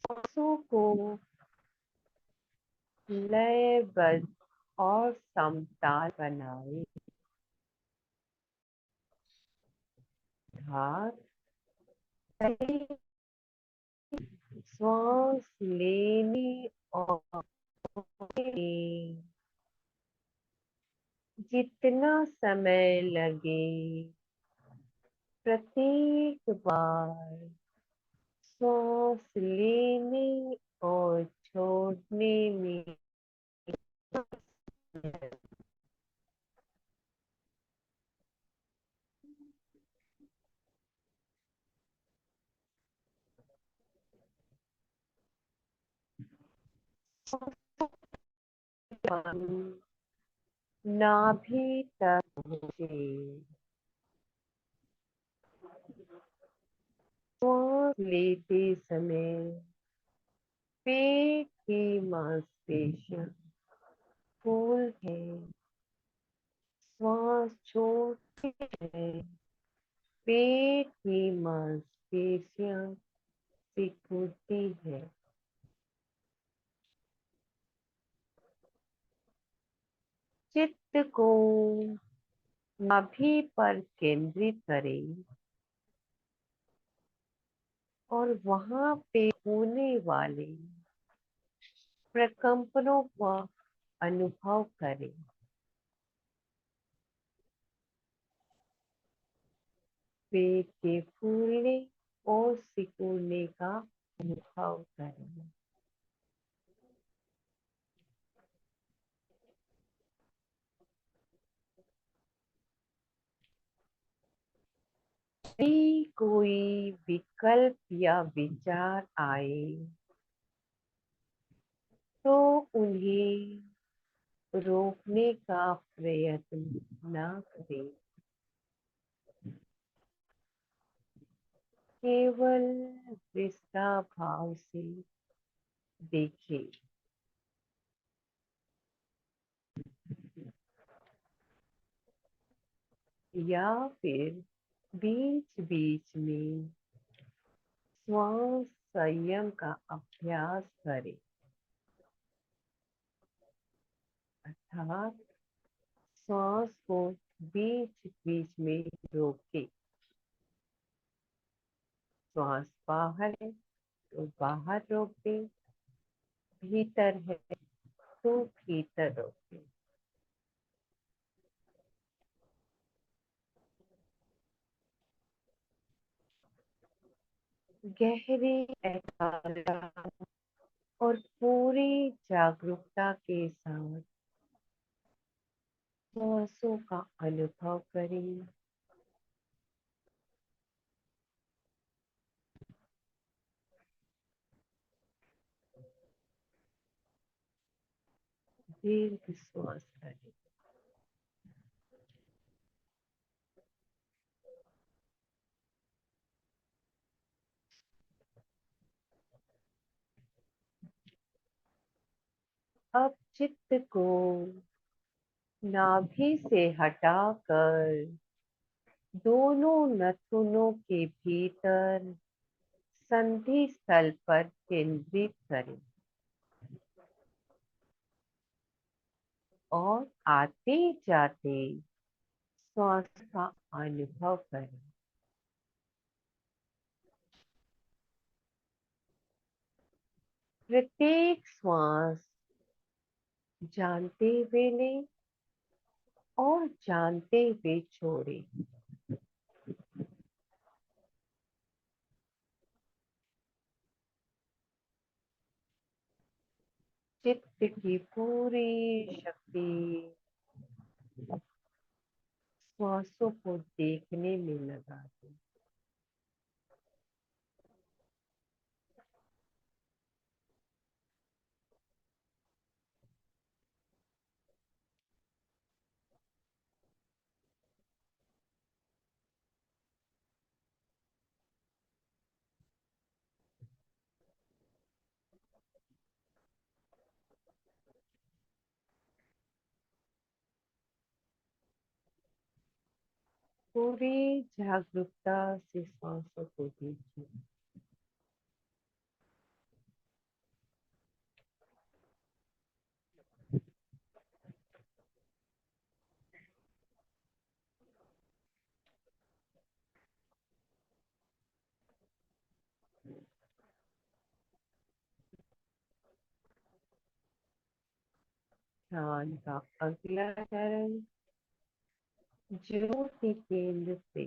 सांसों को लयबद्ध और समताल बनाए। हाथ श्वास लेने और छोड़ने जितना समय लगे प्रत्येक बार श्वास लेने और छोड़ने में नाभि तक पहुंचे। श्वास लेते समय पेट की मांसपेशियां फूल है। श्वास छोड़ते हैं पेट की मांसपेशियां सिकुड़ती है। चित्त को नाभि पर केंद्रित करें और वहां पे होने वाले प्रकंपनों का अनुभव करें। पेट के फूलने और सिकुड़ने का अनुभव करें। यदि कोई विकल्प या विचार आए तो उन्हें रोकने का प्रयत्न न करें। केवल विस्ता भाव से देखें। या फिर बीच बीच में श्वास संयम का अभ्यास करें। अर्थात श्वास को बीच बीच में रोके। श्वास बाहर है तो बाहर रोक दे, भीतर है तो भीतर रोक दे। गहरी एकाग्रता और पूरी जागरूकता के साथ श्वासों का अनुभव करें। दीर्घ श्वास करें। अब चित्त को नाभि से हटाकर दोनों नथुनों के भीतर संधि स्थल पर केंद्रित करें और आते जाते श्वास का अनुभव करें। प्रत्येक श्वास जानते हुए लें और जानते हुए छोड़ें। चित्त की पूरी शक्ति श्वासों को देखने में लगा दें। पूरी जागरूकता से सांसों को दीजिए। ध्यान का अगला चरण ज्योति केंद्र से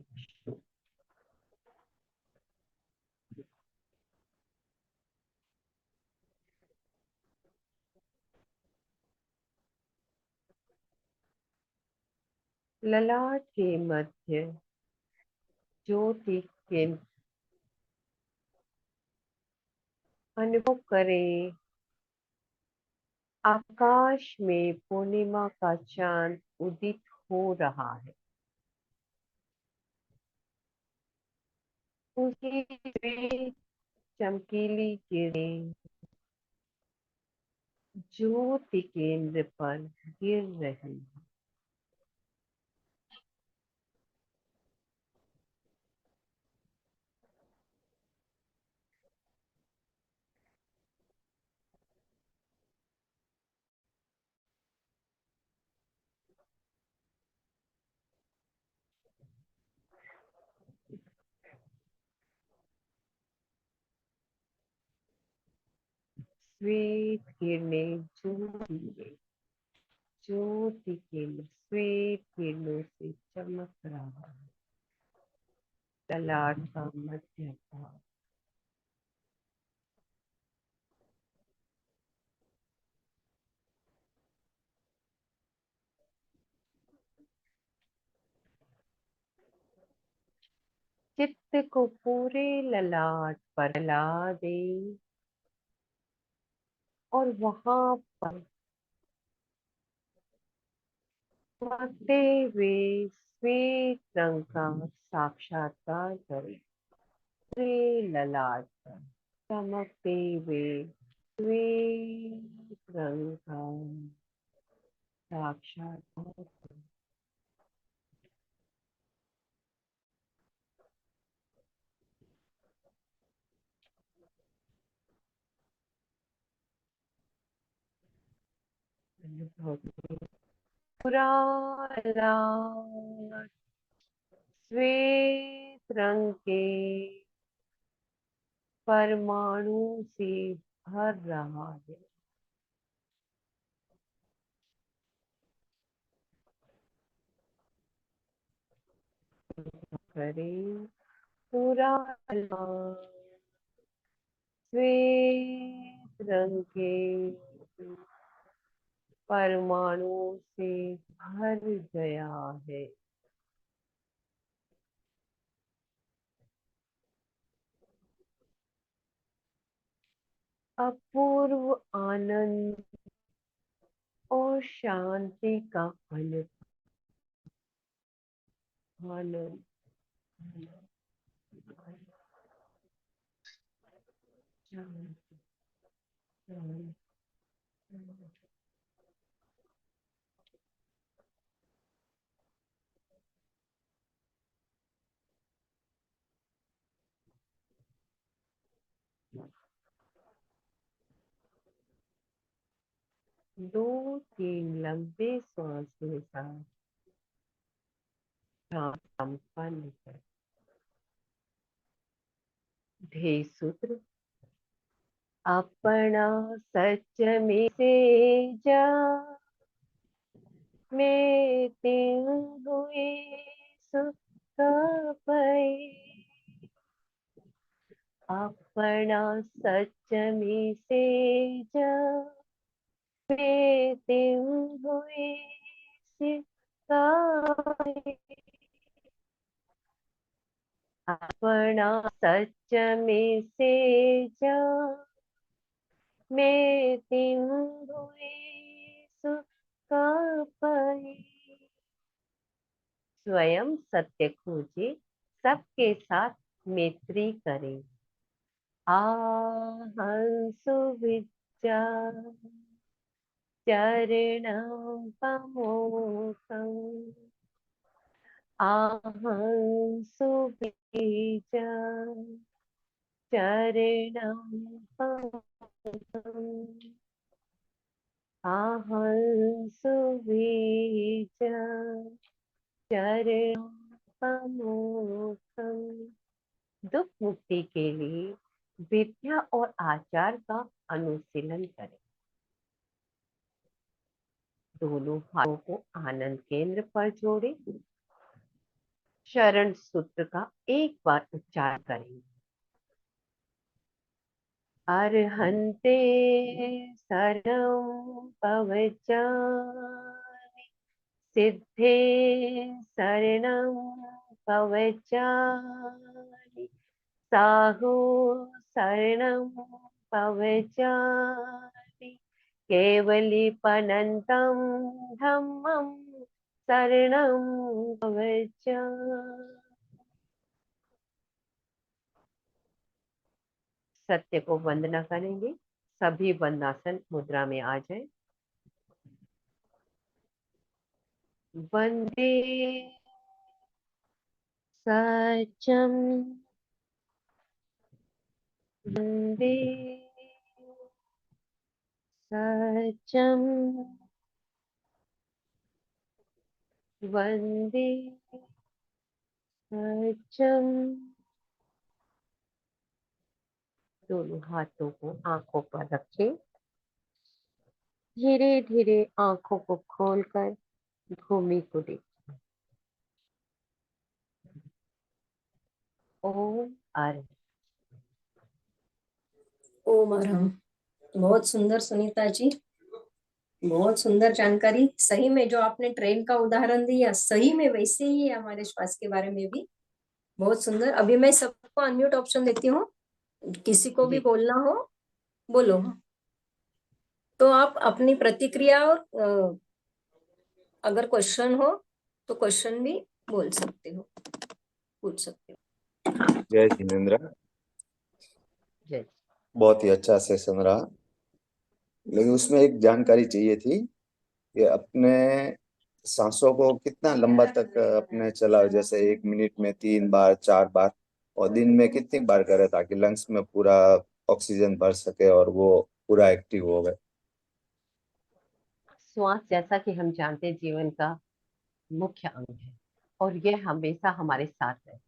ललाट के मध्य ज्योति केंद्र अनुभव करें। आकाश में पूर्णिमा का चांद उदित हो रहा है। उसकी श्वेत चमकीली किरणें ज्योति केंद्र पर गिर रही है। श्वेत किरणें ज्योति केंद्र श्वेत किरणों से चमक रहा है। ललाट का मध्य भाग चित्त को पूरे ललाट पर फैला दे और वहां पर चमकते हुए श्वेत रंग का साक्षात्कार करें। पूरे ललाट पर चमकते हुए श्वेत रंग का साक्षात्कार करें। अनुभव करें। पूरा ललाट श्वेत रंग के परमाणु से भर रहा है। करें पूरा ललाट श्वेत रंग के परमाणु से भर गया है। अपूर्व आनंद और शांति का आनंद दो तीन लंबे श्वास के साथ ध्यान संपन्न कर। ध्येय सूत्र अपना सच में से जा में तिन हुए सुख पाए। अपना सच में से जा में तिन हुए सिखाए। अपना सच में से जा में तिन हुए सुख पाए। स्वयं सत्य खोजे सबके साथ मैत्री करें। आहंसु विद्या चरणं पमोकं आहं सुबीजं चरणं पवनं आहं सुबीजं चरणं पवनं। दुख मुक्ति के लिए विद्या और आचार का अनुशीलन करें। दोनों हाथों को आनंद केंद्र पर जोड़ें। शरण सूत्र का एक बार उच्चारण करेंगे। अर्हन्ते शरणं कवचामि सिद्धे शरणं कवचामि साहो शरणं कवचामि केवलीपनन्तं धम्मं शरणं कवचामि। सत्य को वंदना करेंगे। सभी वंदनासन मुद्रा में आ जाए। वंदे सत्यम वंदे सत्यम वंदे सत्यम। दोनों हाथों को आंखों पर रखें। धीरे धीरे आंखों को खोलकर भूमि को देखें। ओम अर्घ। ओम अर्हं। बहुत सुंदर सुनीता जी, बहुत सुंदर जानकारी। सही में जो आपने ट्रेन का उदाहरण दिया, सही में वैसे ही है हमारे श्वास के बारे में भी। बहुत सुंदर। अभी मैं सबको अनम्यूट ऑप्शन देती हूँ, किसी को भी बोलना हो बोलो। तो आप अपनी प्रतिक्रिया और अगर क्वेश्चन हो तो क्वेश्चन भी बोल सकते हो, पूछ सकते हो। जय जिनेन्द्र। जय। बहुत ही अच्छा सेशन रहा, लेकिन उसमें एक जानकारी चाहिए थी कि अपने सांसों को कितना लंबा तक अपने चलाओ, जैसे 1 मिनट में 3 बार 4 बार, और दिन में कितनी बार करें ताकि लंग्स में पूरा ऑक्सीजन भर सके और वो पूरा एक्टिव हो गए। श्वास जैसा कि हम जानते हैं जीवन का मुख्य अंग है और यह हमेशा हमारे साथ है।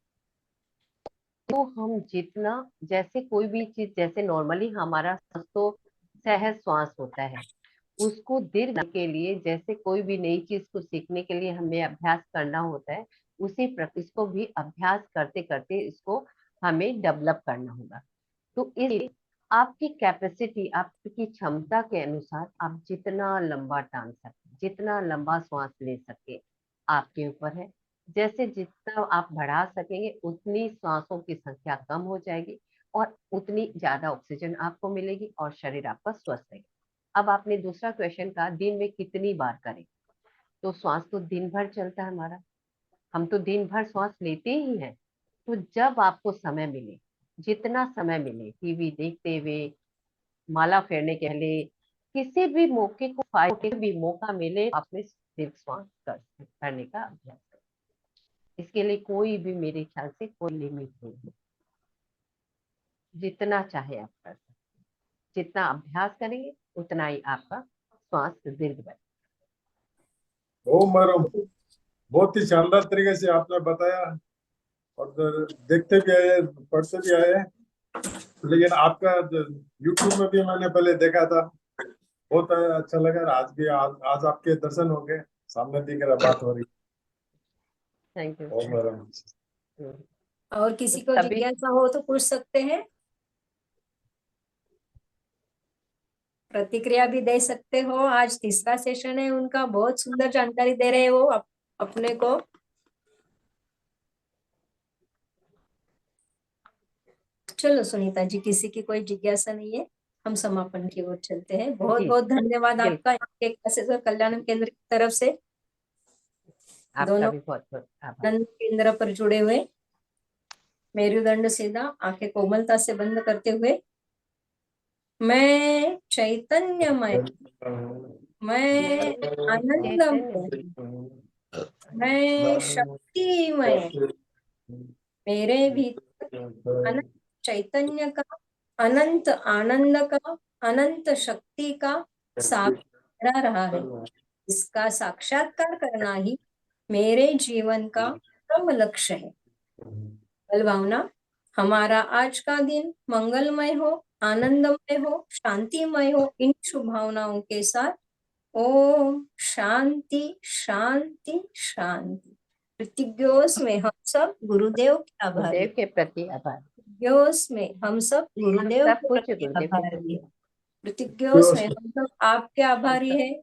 तो हम जितना, जैसे कोई भी चीज, जैसे नॉर्मली हमारा सांस तो सहज श्वास होता है, उसको दीर्घ के लिए, जैसे कोई भी नई चीज को सीखने के लिए हमें अभ्यास करना होता है, उसी प्रकार इसको भी अभ्यास करते करते इसको हमें डेवलप करना होगा। तो इसलिए आपकी कैपेसिटी, आपकी क्षमता के अनुसार आप जितना लंबा टांग सके, जितना लंबा श्वास ले सके, आपके ऊपर है। जैसे जितना आप बढ़ा सकेंगे उतनी सांसों की संख्या कम हो जाएगी और उतनी ज्यादा ऑक्सीजन आपको मिलेगी और शरीर आपका स्वस्थ रहेगा। अब आपने दूसरा क्वेश्चन कहा दिन में कितनी बार करें। तो श्वास तो दिन भर चलता है हमारा, हम तो दिन भर श्वास लेते ही हैं। तो जब आपको समय मिले, जितना समय मिले, टीवी देखते हुए, माला फेरने के पहले, किसी भी मौके को, फायदे भी मौका मिले, आपने दीर्घ श्वास करने का अभ्यास करें। इसके लिए कोई भी, मेरे ख्याल से कोई लिमिट नहीं है, जितना चाहे आप कर सकते। जितना अभ्यास करेंगे उतना ही आपका श्वास दीर्घ बने। ओम मैडम, बहुत ही शानदार तरीके से आपने बताया और देखते भी आए, पढ़ते भी आए। लेकिन आपका यूट्यूब में भी मैंने पहले देखा था, बहुत अच्छा लगा। आज भी आज आपके दर्शन हो गए, सामने दिख रहा, बात हो रही। Thank you. ओम मैडम। और किसी को तभी जिज्ञासा हो तो पूछ सकते हैं, प्रतिक्रिया भी दे सकते हो। आज तीसरा सेशन है उनका, बहुत सुंदर जानकारी दे रहे हो अपने को। चलो सुनीता जी, किसी की कोई जिज्ञासा नहीं है, हम समापन की ओर चलते हैं। बहुत जी, बहुत धन्यवाद बिल्कुल। आपका क्लासेस और कल्याण केंद्र की तरफ से। आपका दोनों भी बहुत बहुत आभार। आनंद केंद्र पर जुड़े हुए, मेरुदंड सीधा, आंखें कोमलता से बंद करते हुए, मैं चैतन्यमय, मैं आनंदमय, मैं शक्तिमय, मेरे भीतर अनंत चैतन्य का, अनंत आनंद का, अनंत शक्ति का साक्षात्कार रहा है। इसका साक्षात्कार करना ही मेरे जीवन का परम लक्ष्य है। बल भावना, हमारा आज का दिन मंगलमय हो, आनंदमय हो, शांतिमय हो। इन शुभ भावनाओं के साथ ओम शांति शांति शांति। कृतज्ञों में हम सब गुरुदेव के आभारी, गुरुदेव के प्रति आभार। कृतज्ञों में हम सब गुरुदेव सब के कुछ प्रति गुरुदेव के आभारी प्रति। है। कृतज्ञों में हम सब आपके आभारी है।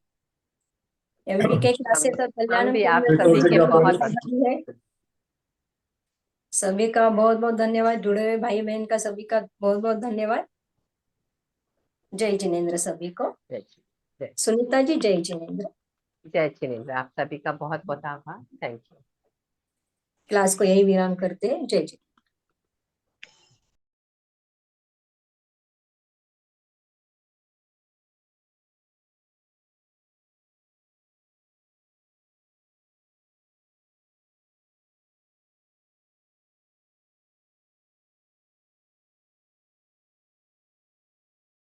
एमपीके क्लासेस और कल्याण हम भी आप कुंज सभी के बहुत आभारी है। सभी का बहुत बहुत धन्यवाद। जुड़े हुए भाई बहन का सभी का बहुत बहुत धन्यवाद। जय जिनेन्द्र सभी को। जय सुनीता जी, जय जिनेन्द्र। जय जिनेन्द्र, आप सभी का बहुत बहुत आभार। Thank you. क्लास को यही विराम करते हैं। जय जिनेन्द्र।